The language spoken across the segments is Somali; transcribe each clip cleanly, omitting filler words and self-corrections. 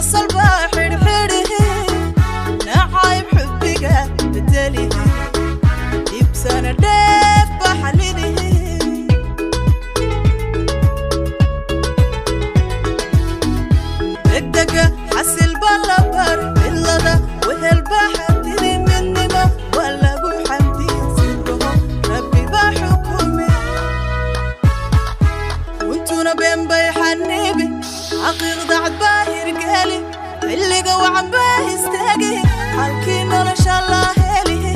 وصل بحر حره نعايب حبك بدلي يبسنا ديف بحلده بدك حسل بالبر إلا ده وهالبحر تري مني ما ولا أبو حمدي سره ربي بحكمي وانتونا بين بيحنيبي عقيق ضعت باهر قالي اللي قوى عم باهستاقي حالكينا إن شاء الله هالي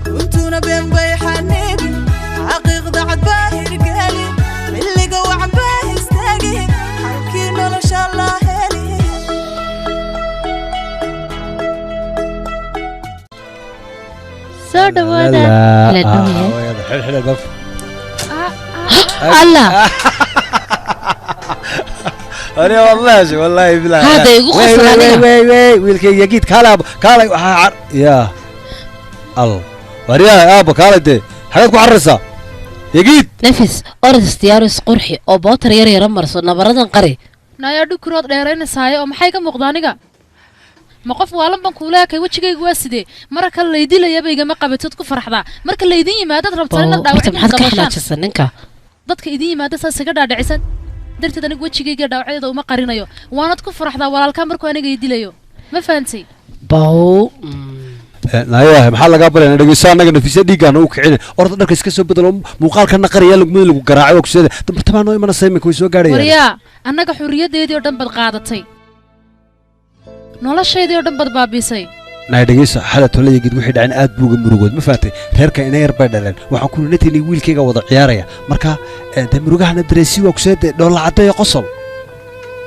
وانتونا بين بيحنيبي عقيق ضعت باهر قالي اللي قوى عم باهستاقي حالكينا إن شاء الله هالي سودا وادا لا لا حلحل قف الله أنا والله بالله هذا يقول خسرانية وي ويلك يجيت كلام يا الله وريا أبو كالدي حاجتكم عرسة يجيت نفس أرد استيارس قرحي أو بطر يري رمرس نبردن قري naya dhukurood dheeraynaysaay oo maxay ka muuqda aniga ma qof waalan ban kuulaa kay wajigaygu waa sidee marka la idilayaba igama qabatid ku faraxdaa marka la idin yimaadad rabtaan inaad dhaawacdo ninka dadka idin yimaada saas iga dhaadhicisan darteed anigu wajigayga dhaawacyada uma qarinayo waanad ku faraxdaa walaalka markuu aniga idilayo ma fahantay باو نايا محل laga balan dhageysan anaga nafisa dhiigan uu kicin orda dharka iska soo bedelo muuqaalka naqariya lagu garaaco ogsada tamaan oo imana saymi ku soo gaarayaan wariya anaga xuriyadeedii oo dhan bad qaadatay nolosheedii oo dhan bad baabisay naay dhageysa xala tolay gid wixii dhacin aad buuga murugood ma faatay reerka inay yar bay dhaleen waxaan ku natiinay wiilkayga wada ciyaaraya marka murugahana dareesi waa ku soo dhool caday qosol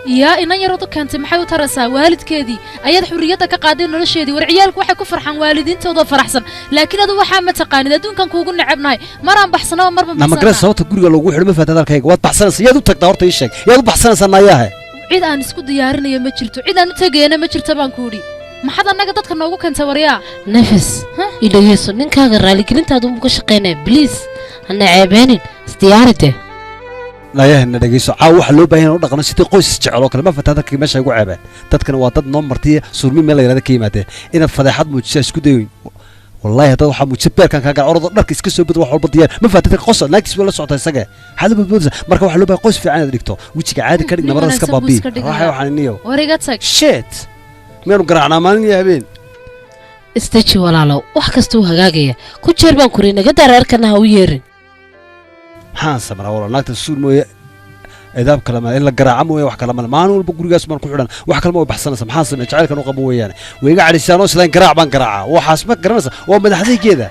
يا إن يرضى كانت محيو ترسا والد كذي أيد حريتك قادين ولشيدي ورعيالك وحكوا فرحان والدين توضى فرحسن لكن هذا وحام متقاني دون كان كوجن عبناي مرة بحسنا ومرة بحسنا لما قرأت صوت الجورج لو وحده ما فات هذا الكيك وات بحسنا سيادو تقدرت يشك يادو بحسنا صناياها عيد أنا سكود ديارنا يا متشلتو عيد أنا تجي أنا متشلت بانكوري ما حدا نقدر كنا وقو كنت وريا نفس إذا يسون نك هذا رالي كنت هذا مكش قينا بليز أنا عيبانين استيارته لا يهنا دقيسو عاوح لو باين oo dhaqan sidii qoys jecelo kale ma fatada kii meesha ugu ceebeen dadkana waa dad noo martiya surmi meel yaraada ka yimaadeen ina fadeexad muujiso isku dayo wallahi hada waxa muujiso beerkan ka gaar ordo dharka iska soo bad wax walba diyaar ma fatada qosol naagtis wala socota isaga hada badbadsa marka waxa loo baahay qoys fiican aad dhigto wajiga caadi ka dhig nabarada iska baabi waxa waxaan niyo wariga tag shit meenu garaacnaa maalin iyo habeen istaji walaalow wax kasta uu hagaagaya ku jeer baan ku reenaga dareerkana ha u yeerin maxaan samraa walaal naagta suul mooye eedaab kale ma ila garaaca mooye wax kale ma maan walba gurigaas maan ku xidhan wax kale ma baxsanaysa maxaan samee jacaylkan u qabo weeyaan weega calisaan oo islaan garaac baan garaaca waxaas ma garanaysa waa madaxdaygeeda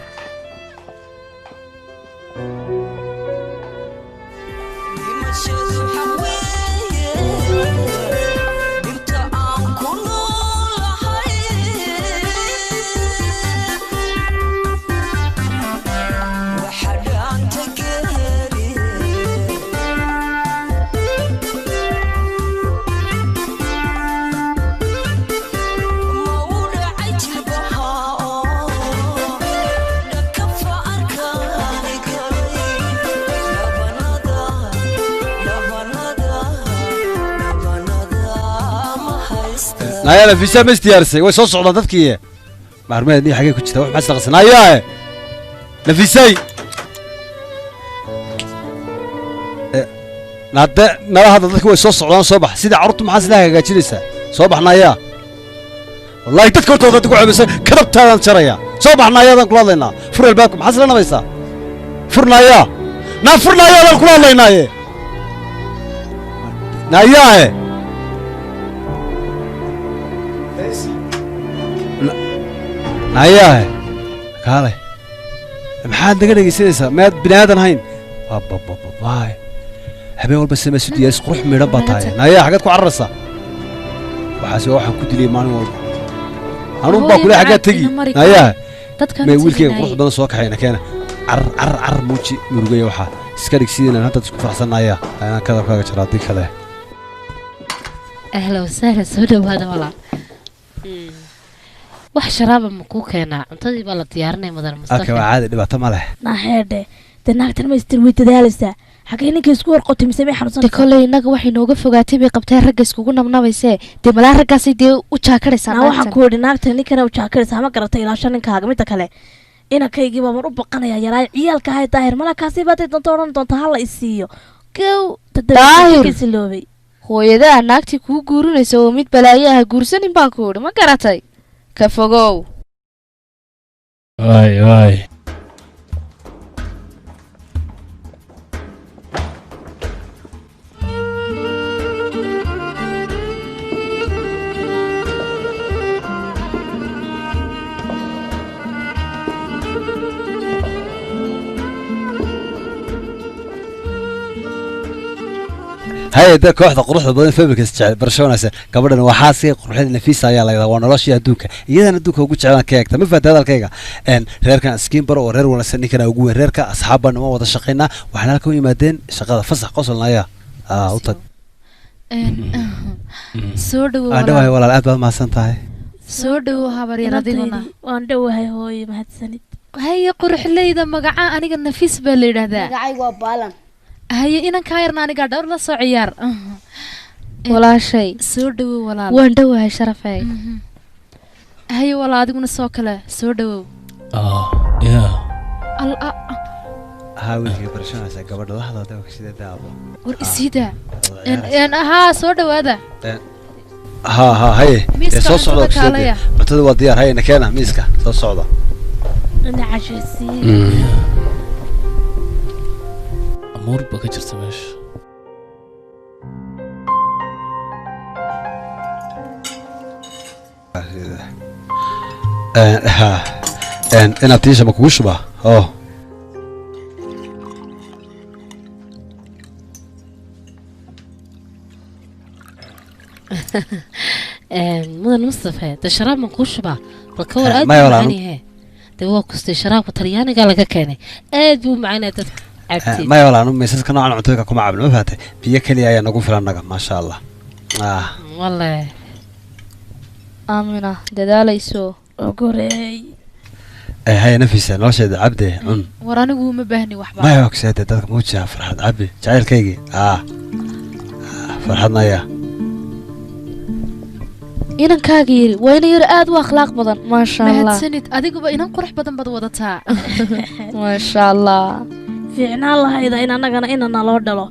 نايا نفيسة مستيارسي وي سو سocda dadkii maarmeed ni xagee ku jirta wax maxaa qasnaayaa nafisay nada nala hada dadkii way soo socdaan soo bax sida carruurtu maxaa sida hagaajinaysa soo baxnaayaa wallahi dadka hortooda ku ceebisay kadabtaadan jaraya soo baxnaayadan kula hadlaynaa fur albaabka maxaa sila nabaysa furnaayaa na furnaayadan kula hadlaynaaye naayaa ناياه كاله محاد نقدر يصير ما بنادم هين بابا باي حبيبي والبس ما سودي يسقرح من ربطاي ناياه حاجاتكم عرسه وحاسي waxaan ku dilay maalin walba anuu baa kula xagaa tagi naayaa ma wiilkay qurux badan soo kaxayna keena ar muuji murugay waxa iska dhigsiina hadda isku faraxsanaaya aan kadabkaaga jaraadii kale ahla wasahla soo dhawaada walaal wax sharaaba ma ku keenaa cuntadii baa la diyaarinay mudan mustafa aka caadi dhibaato ma leh naaheede danaagtan ma istir way dadaaleysaa xagee ninka isku warqotay mise may xanuunsan de koley inaga waxay nooga fogaatay bay qabteen ragga iskugu nabnabaysee dee malaa raggaasay dee u jaakadhaysaan waxaan ku idhi naagta ninkana u jaakadhaysaa ma garatay ilaasho ninkaaga midda kale inankaygiiba mar u baqanaya yaraay ciyaalka ahay daahir malakaasi baatay doonto odhan doonta hala isiiyo gow tadasiloobay hooyadaa naagtii kuu guurinaysa oo mid balaayo ah guursanin baan ku idhi ma garatay ka fogow waay هاي ده كوحدة قروح بدن فبرك استجع برشلونة قبلنا وحاسي قروح النفيسة يا الله ونلاش يا دوكا إذا ندوكا وجود شغلة كيك تم فات هذا الكيكة إن رير كان سكين برا ورير ولا سني كنا وجود رير كأصحابنا ما وضع شقينا وإحنا لكم يمدين شغلة فسح قصلنا يا وطد سودو أنا ولا الأب ما سنتهاي سودو هبري رضينا waan dhowahay hooyo mahadsanid هي قرح ليدا مقعا أنا قلنا فيس باللي هذا magacay waa baalan هي إنا كايرنا أنا قاعد أقول لصو عيار walaashay سودو ولا waan dhowahay sharafay هي ولا أدقون سوكله سودو يا هاوي برشلونة قبل لحظة ده وكذا ده أبو ورئيسيدا إن ها سودو هذا ها هاي ميسكا صوص على كاليا بتدي وديار هاي نكنا ميسكا صوص على ina cashaysiin أمور بقى جرتمش ها أنا تيجي ما كوش بقى mudan mustafa de sharaab manquush baa balka war aad ما يلا macaan yahay de waa kustay sharaabka talyaaniga laga keenay aad buu macaan dadka cabti ما يلا أنا ميسس كنا عن عطيك كم عبد ما فاتي بيكلي يا نقول في النجا ما شاء الله wallahi aamina dadaalayso ogoreey هاي نفسي نوش هذا عبدي عن وراني ما بهني وحبا ما يوكس هذا ده موجه فرحة عبي جايل كيجي فرحتنا يا inankaaga yiri waa ina yiri aad u akhlaaq badan maasha allah mahadsanid adiguba inan qurux badan bad wadataa maasha allah fiicnaan lahayda in annagana inana loo dhalo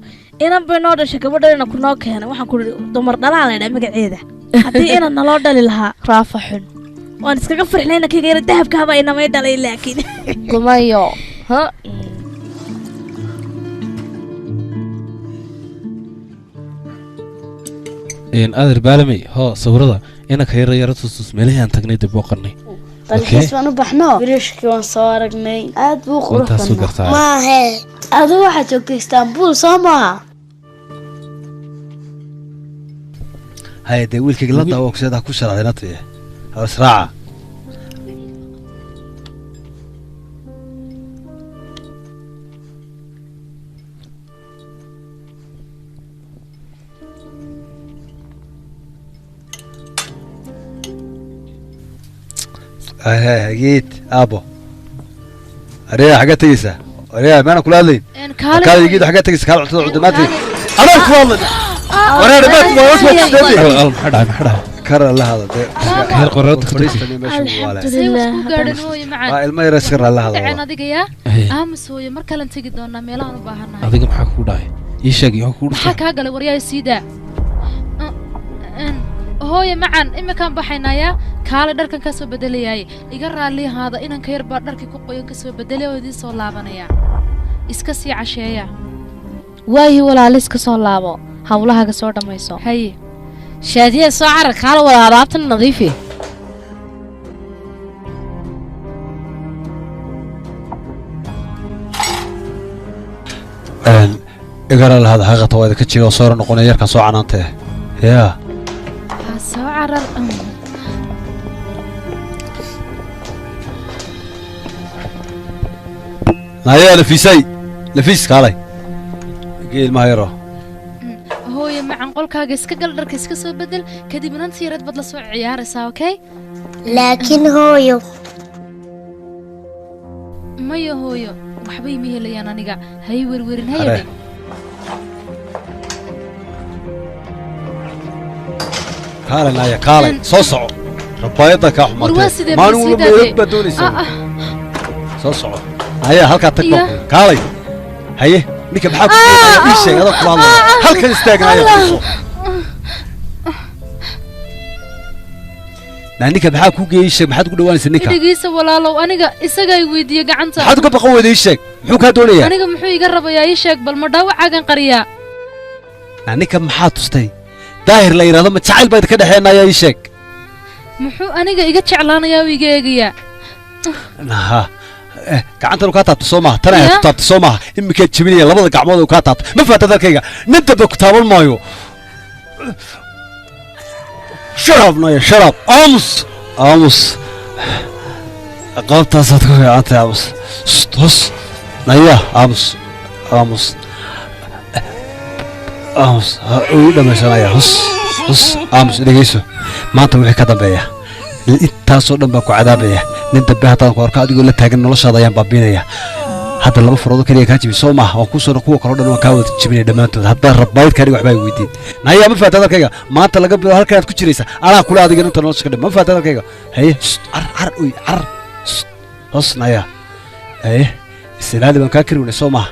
inan bay noo dhashay gabadhayna ku noo keenay waxaan ku dumar dhalaa laydhaa magaceeda haddii inana loo dhali lahaa raafa xun waan iskaga farxnayna kaga yara dahabkaaba inamay dhalay laakiin kumayo ha أدر بالمي هو صورة أنا كير يا رتوس مليان تقني دبوقني dalxiis baan u baxno birishkii waan soo aragnay aad buu qurux وأنت سوق badnaa قطع maahe aduu waxaad joogtay istaanbul soo maaha هاي ده ويلك قلنا وكس هذا كل شرع نطيه هو سرعة هاي جيت أبو أريا حاجات تيسا أريا ما أنا كل هذين إن كان يجي حاجات تيسا كان عطوا عدماتي أنا كوالد وأنا ما القلم حدا كرر الله هذا كير قررت say isku gaadhin hooyo macaan الماء يرسل الله dhaceen هذا adiga yaa aamus hooyo mar kalen tegi doonaa meelahaan u baahannahay adiga maxaa kugu dhacay ii sheeg iyo kugu maxaa dhacay kaa galay waryahay siidaa hooyo macaan iminkaan baxaynayaa kaale dharkan ka soo bedelayaay iga raalli ahaada inanka yar baa dharkii ku qoyan ka soo bedelay oo idiin soo laabanaya iska sii casheeya waayi walaalis ka soo laabo hawlahaga soo dhamayso haye shaadiya soo carar kaala wada alaabtan nadiifi إقرأ هذا حقيقة وإذا كنت شيء صار نقول يركن صو عنانته يا ha soo carar نايا لفيسي لفيس كالي قيل ما يرى hooyo macaan qolkaaga iska gal dharka iska soo bedel kadib inanta yareed bad la soo ciyaaraysaa okay laakiin hooyo maya hooyo waxbay ma helayaan aniga hay werwerin hayade كالي نايا كالي صوصعو ربايضة كاحو ورواسي ذي ما نقول بسيدة ما بدوني سو آه. صوصعو هيا هلكا تكبر يا. كالي هيا نيكا بحاك ايش شيء هذا كلام هلكا نستاقنا هيا نانيكا بحاك كوكي ايش شيء بحد قدوان سنيكا dhegeysa walaalow aniga isaga ay weydiiye gacanta بحد قبل قوة ايش شيء محو كادونيا aniga muxuu iga rabayaa ii sheeg bal ma dhaawacaagan qariyaa نانيكا محاتوستي daahir la yiraahdo ma jacayl baad ka dhaxeenaya ii sheeg muxuu aniga iga jeclaanayaa oo iga eegayaa ha gacantan ka taabto Soomaa tan ay taabto Soomaa imika jibinaya labada gacmood oo ka taabto ma faata dalkayga ninta ba ku taaban maayo sharab naya sharab aamus aqoontaas aad ku fiicantay aamus stos naya aamus uu dhamaysanaya hus aamus dhegeyso maanta wixii ka dambeeya intaasoo dhan baa ku cadaabaya nin dambe haddaan ku arko adigoo la taagan noloshaada ayaan baabiinaya hadda laba farood kaliya kaa jibi soo maaha waan kusoo kuwa kaloo dhan waan kaa wada jibinaya dhammaantood haddaan rabbaayid kaa dhig waxba ay weydiin naya ma faata dalkayga maanta laga bilo halkan aad ku jiraysa anaa kula adiga inta nolosha ka dhib ma faata dalkayga haye car hos naya haye islaali baan kaa kari weynay soo maaha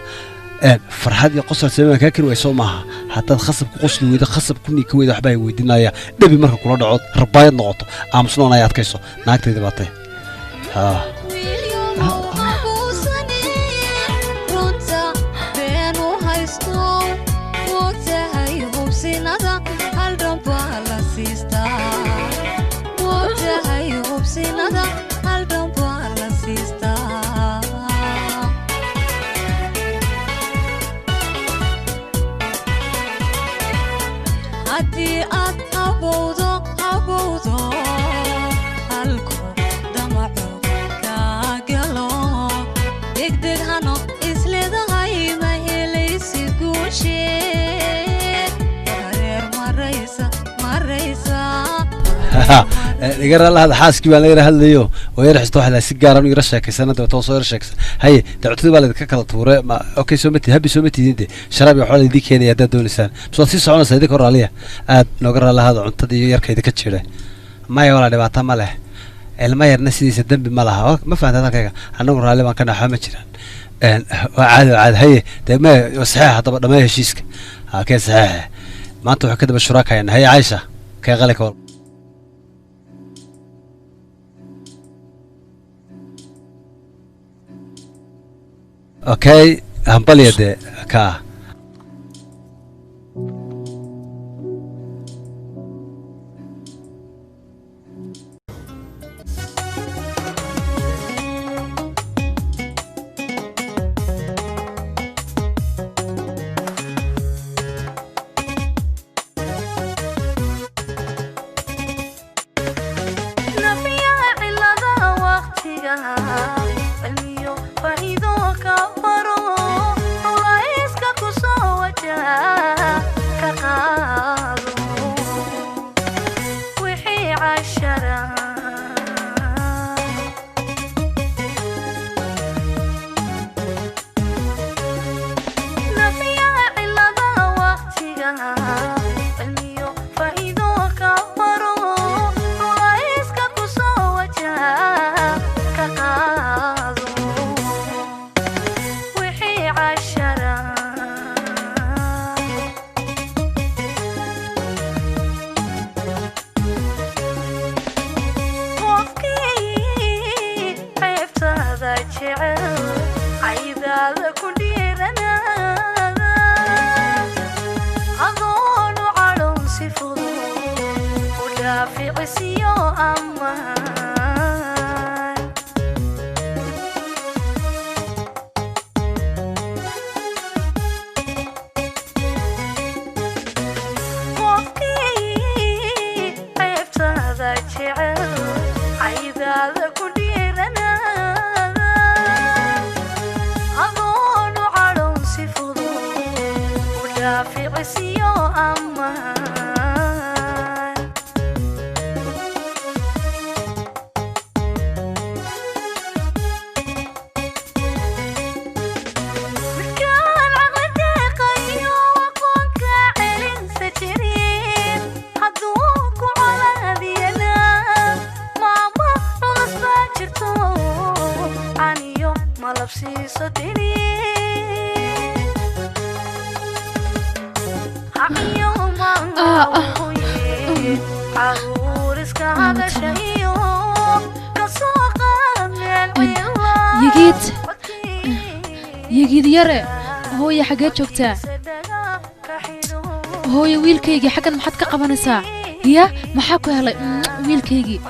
farxad iyo qosol sameeyay ka kiri way soo maaha hatta khasab ku qosli weyda khasab ku niika weyda waxba ay weydiinaya dhabi marka kula dhaco rabaayad noqoto aamusnoon ay adkayso naagteeda baatay ha haddii aad abowdo halku damaco kaa galo degdeg hano isleedahay ma helaysi guusheed hareer maraysa iga raalaha xaaskii baan la hadlayo oo yar xisto waxa si gaaran u yara sheekaysanada oo toos yar sheekaysan haye dacwada baa la ka kala tuuray ma okay soo mati habi soo mati diinte sharaab iyo xoolo idin keenaya dad doonaysan soo si soconaysa idin koraaliya aad nooga raalaha cuntada iyo yarkayda ka jiray ma ay wala dhibaato ma leh ilma yarna sidiisa dambi ma laha ma fahantaa dalkayga anagu raali baan ka dhaxaa ma jiraan caadi haye ma saxiix hadaba dhamay heshiiska kee saxiix maanta waxa ka daba shuraakayna haye Aisha kee qalka Okay, hampaliya de ka. يجيد يرى هو يا حاجات شوكتا هو يا ويل كيجي حاجة محد كقبنسا هي ما حكوا هلا ويل كيجي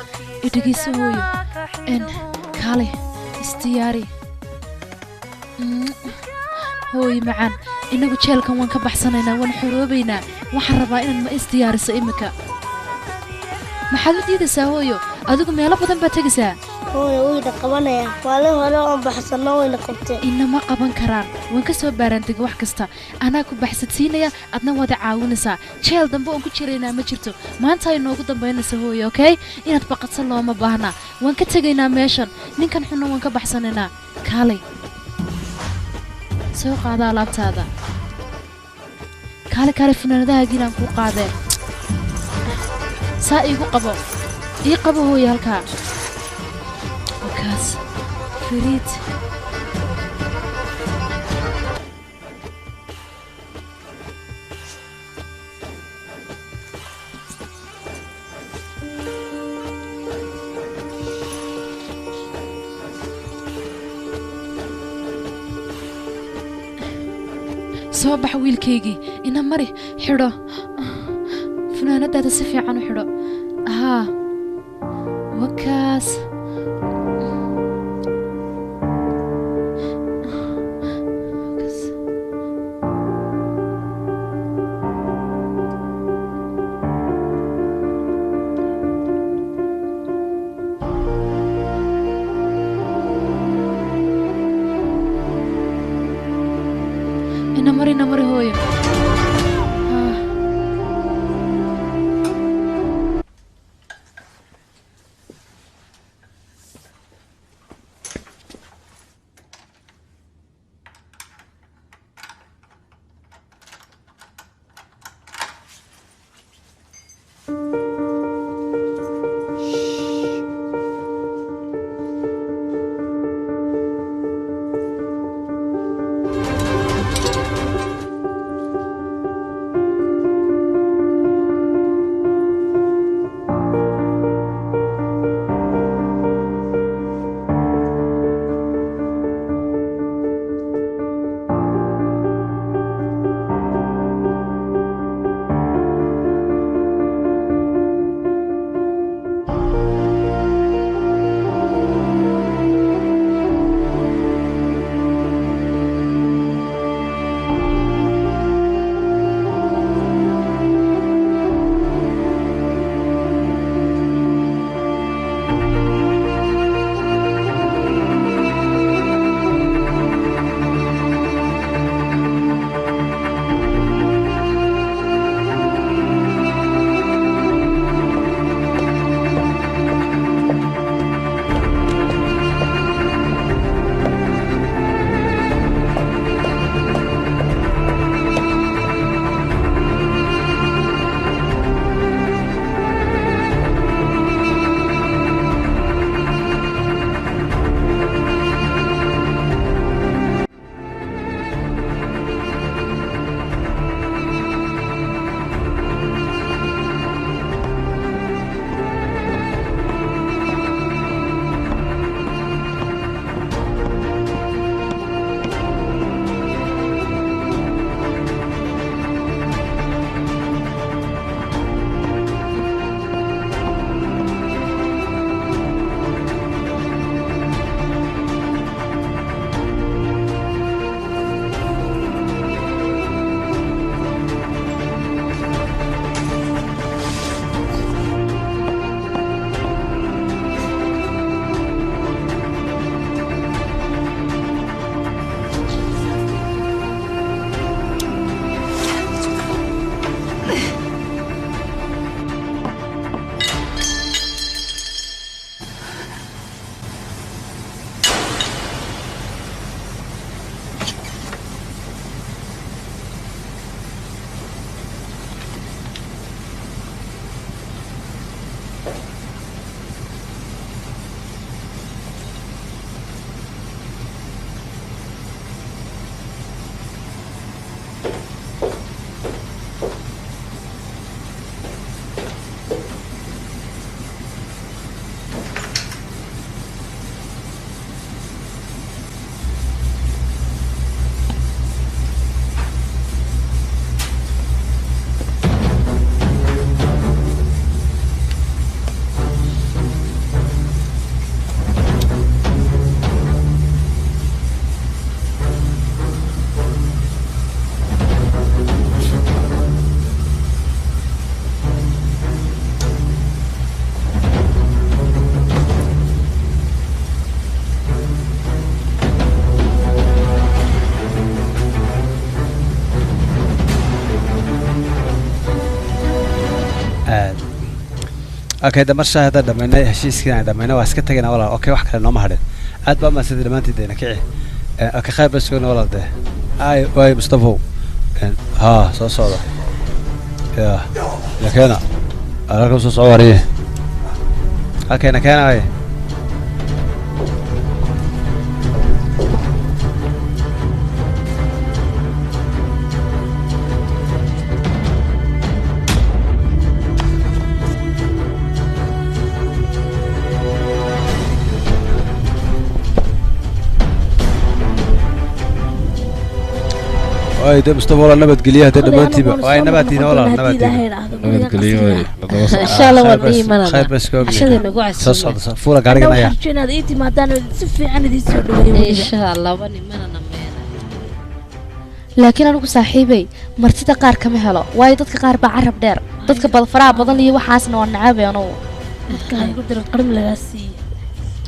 إدقيس هو إن كالي استياري هو معان إنه بتشيل كم وان كبحسننا وان حروبينا وحربا إن ما استياري سئمك ما حد يدي سهويو أدوكم يلا بدن بتجسا هو ويدا قبنايا ولا بحثنا وين قبتي إنما قبن كران وين كسب بارنتك wax kasta ana ku baxsadsiinaya adna wada caawinaysa jeel dambe oo ku jireyna ma jirto maanta ay noogu dambeynaysa hooyo okay inaad baqadsan looma baahna waan ka tagaynaa meeshan ninkan xunna waan ka baxsanaynaa kaalay soo qaada alaabtaada kaalay funaanadaha gilaan ku qaadeen saa igu qabo hooyo halkaa وكاس فريد صباح ويل كيجي إنا مري حرو فنانة دادا سفي عنو حرو ها وكاس نمري هوية okay damasha hada dhameynay heshiiskii dhameynay waa iska tagayna walaal okay wax kale nooma hadhin aad baa ma sidii dhamaantideena kici okay qayb bas kuna walaal de ay way Mustafa ha soo socda ya keena arka soo socoriye okay na keena ay واي ده مصطفى ولا نبت قليها ده دمانتي واي نباتي ولا نباتي نبت قليها إن شاء الله ودي مرة خير بس كوب عشان نقول عسل فورا قارقنا يا حرجنا إيتي ما دانو سفي عن ذي إن شاء الله وني مرة نمينا laakiin anigu saaxiibay martida qaar kama helo waayo dadka qaar baa carab dheer dadka faraha badan iyo waxaasna waa nacabay anigu dadka ay ku diro qarim laga sii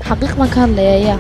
xaqiiq man ka hadlayaa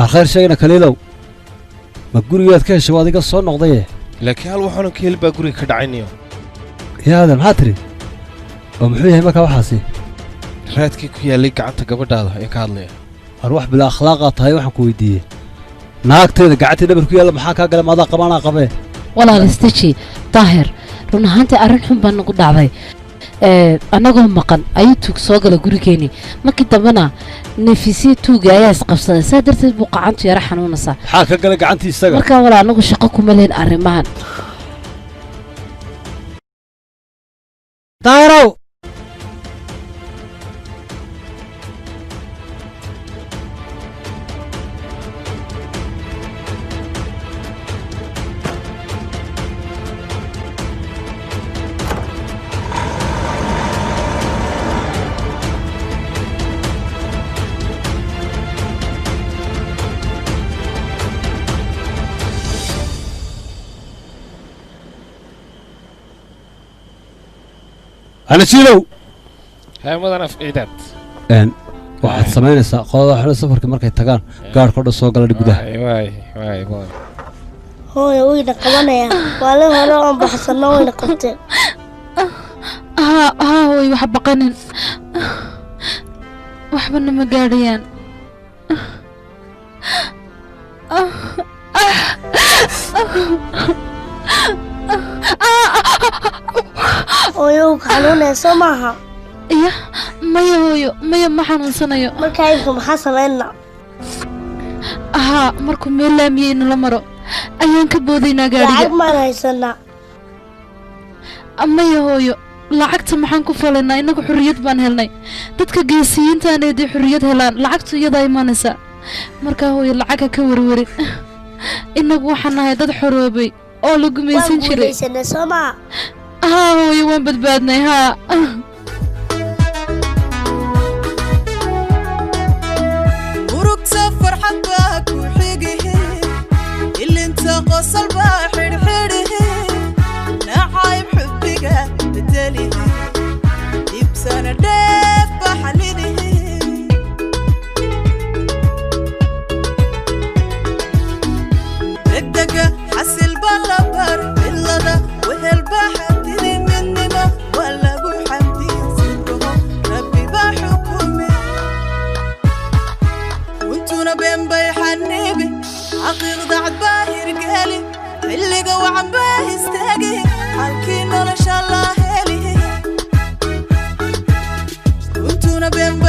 خير شيء كليلو ما قريت كيش وادي قصون نقضيه laakiin hal waxaan ka helbaa guriga ka dhacaynayo يا هذا محاتري ومحويه ما كوحاسي raadkii ku yaalay gacanta gabadhaada ee ka hadlaya اروح بالاخلاق طهي waxaan ku weydiiyay naagteeda gacantay dhabar ku yaala maxaa ka galay maada qabana qabee walaal istaji daahir run ahaantii arrin xun baan nagu dhacday anagoo maqan ayuu tuug soo galay gurigeeni markii dambana nafisi tuuga ayaa isqabsaday saa darteed buu qacantu yara xanuunaysaa maxaa ka galay gacantii isaga markaa walaal anagu shaqo kuma leen arrimahan daahirow أنا شيلو هاي مدن أفعيدات واحد سمعنا قاضي حنا سفر كمرة كيتجان قار كذا سوق على الجودة واي هو وين قوانا يا ولا هلا عم بحصلنا وين قبته ها هو وحب قنن وحبنا مقاريان هو حنون سماها يا مايا ما حنونسanayo markayku maxaa sameeyna markuu meel laamiyeen la maro ayaan ka boodayna gaariga lacag ma haysana amaya hooyo lacagta maxaan ku falanaa inagu xurriyad baan helnay dadka geesiyiinta aanay xurriyad helaan lacagtu iyada imanaysa marka hooyo lacag ka warwarin inagu waxaan nahay dad xoroobay oo la gumaysan jiray hooyo waan badbaadnay فرحتك وحقه اللي انت قصل باحر حره نعايم حبك بدليه يبسانا ديف بحلده دقدقة حسل بالبر باللدى وهالبحر تدي مني ما ولا ابو حمدي سره ربي بحكمه وانتونا بين بيحنيبي عقيق ضعت باهر قالي اللي قوى عم باهستاقي حالكينا لا شاء الله هالي وانتونا بين